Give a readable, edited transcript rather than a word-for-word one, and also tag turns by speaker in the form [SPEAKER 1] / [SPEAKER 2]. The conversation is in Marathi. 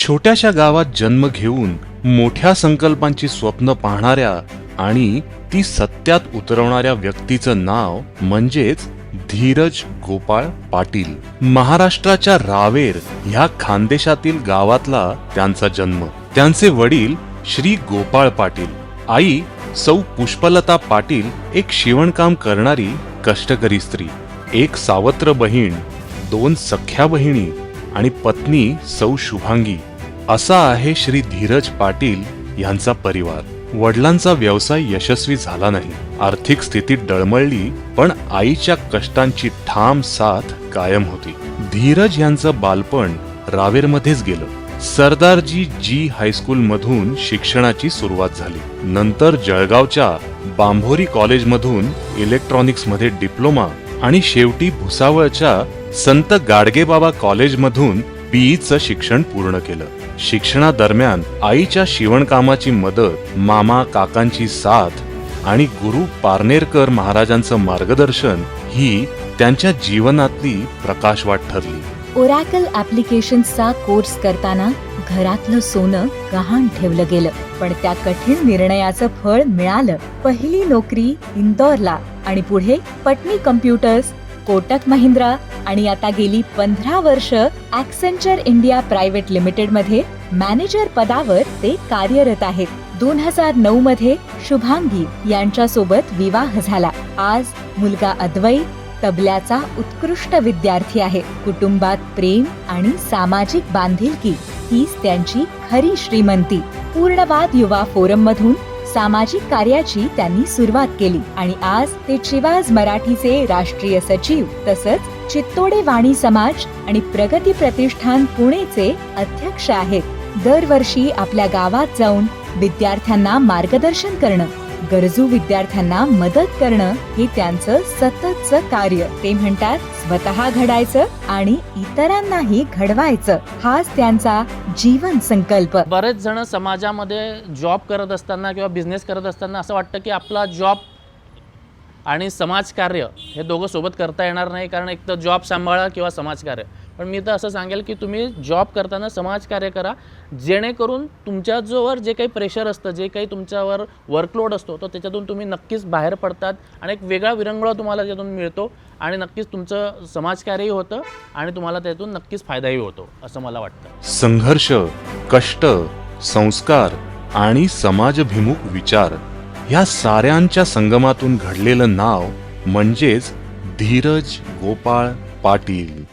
[SPEAKER 1] छोट्याशा गावात जन्म घेऊन मोठ्या संकल्पांची स्वप्न पाहणाऱ्या आणि ती सत्यात उतरवणाऱ्या व्यक्तीचं नाव म्हणजेच धीरज गोपाळ पाटील. महाराष्ट्राच्या रावेर ह्या खानदेशातील गावातला त्यांचा जन्म. त्यांचे वडील श्री गोपाळ पाटील, आई सौ पुष्पलता पाटील एक शिवणकाम करणारी कष्टकरी स्त्री, एक सावत्र बहीण, 2 सख्या बहिणी आणि पत्नी सौ शुभांगी असा आहे श्री धीरज पाटील यांचा परिवार. वडिलांचा व्यवसाय यशस्वी झाला नाही, आर्थिक स्थिती डळमळली, पण आईच्या कष्टांची ठाम साथ कायम होती. धीरज यांचं बालपण रावेरमध्येच गेलं. सरदारजी जी हायस्कूल मधून शिक्षणाची सुरुवात झाली. नंतर जळगावच्या बांभोरी कॉलेज मधून इलेक्ट्रॉनिक्स मध्ये डिप्लोमा आणि शेवटी भुसावळच्या संत गाडगेबाबा कॉलेज मधून बीईचं शिक्षण पूर्ण केलं. शिक्षणादरम्यान आईच्या शिवणकामाची मदत, मामा काकांची साथ आणि गुरु पारनेरकर महाराजांचं मार्गदर्शन ही त्यांच्या जीवनातली प्रकाशवाट ठरली.
[SPEAKER 2] ओरॅकल ऍप्लिकेशन्सचा कोर्स करताना घरातलं सोनं गहाण ठेवलं गेलं, पण त्या कठीण निर्णयाचं फळ मिळालं. पहिली नोकरी इंदोरला आणि पुढे पटनी कम्प्युटर्स, कोटक महिंद्रा आणि आता गेली 15 वर्ष ॲक्सेंचर इंडिया प्रायव्हेट लिमिटेड मध्ये मॅनेजर पदावर ते कार्यरत आहेत. 2009 मध्ये शुभांगी यांच्यासोबत विवाह झाला. आज मुलगा अद्वैत तबल्याचा उत्कृष्ट विद्यार्थी आहे. कुटुंबात प्रेम आणि सामाजिक बांधिलकी हीच त्यांची खरी श्रीमंती. पूर्णवाद युवा फोरम मधून सामाजिक कार्याची त्यांनी सुरुवात केली आणि आज ते चिवाज मराठीचे राष्ट्रीय सचिव तसंच चित्तोडे वाणी समाज आणि प्रगती प्रतिष्ठान पुणेचे अध्यक्ष आहेत. दरवर्षी आपल्या गावात जाऊन विद्यार्थ्यांना मार्गदर्शन करणं, गरजू विद्यार्थ्यांना मदत करणं हे त्यांचं सततचं कार्य. ते म्हणतात स्वतः घडायचं आणि इतरांनाही घडवायचं, हाच त्यांचा जीवन संकल्प.
[SPEAKER 3] बरेच जण समाजामध्ये जॉब करत असताना किंवा बिझनेस करत असताना असं वाटतं की आपला जॉब आणि समाजकार्य हे दोघं सोबत करता येणार नाही, कारण एक तर जॉब सांभाळा किंवा समाजकार्य. पण मी तर असं सांगेल की तुम्ही जॉब करताना समाजकार्य करा, जेणेकरून तुमच्याजवळ जे काही प्रेशर असतं, जे काही तुमच्यावर वर्कलोड असतो, तो त्याच्यातून तुम्ही नक्कीच बाहेर पडतात आणि एक वेगळा विरंगुळा तुम्हाला त्यातून मिळतो आणि नक्कीच तुमचं समाजकार्यही होतं आणि तुम्हाला त्यातून नक्कीच फायदाही होतो असं मला वाटतं.
[SPEAKER 1] संघर्ष, कष्ट, संस्कार आणि समाजभिमुख विचार या साऱ्यांच्या संगमातून घडलेलं नाव म्हणजेच धीरज गोपाळ पाटील.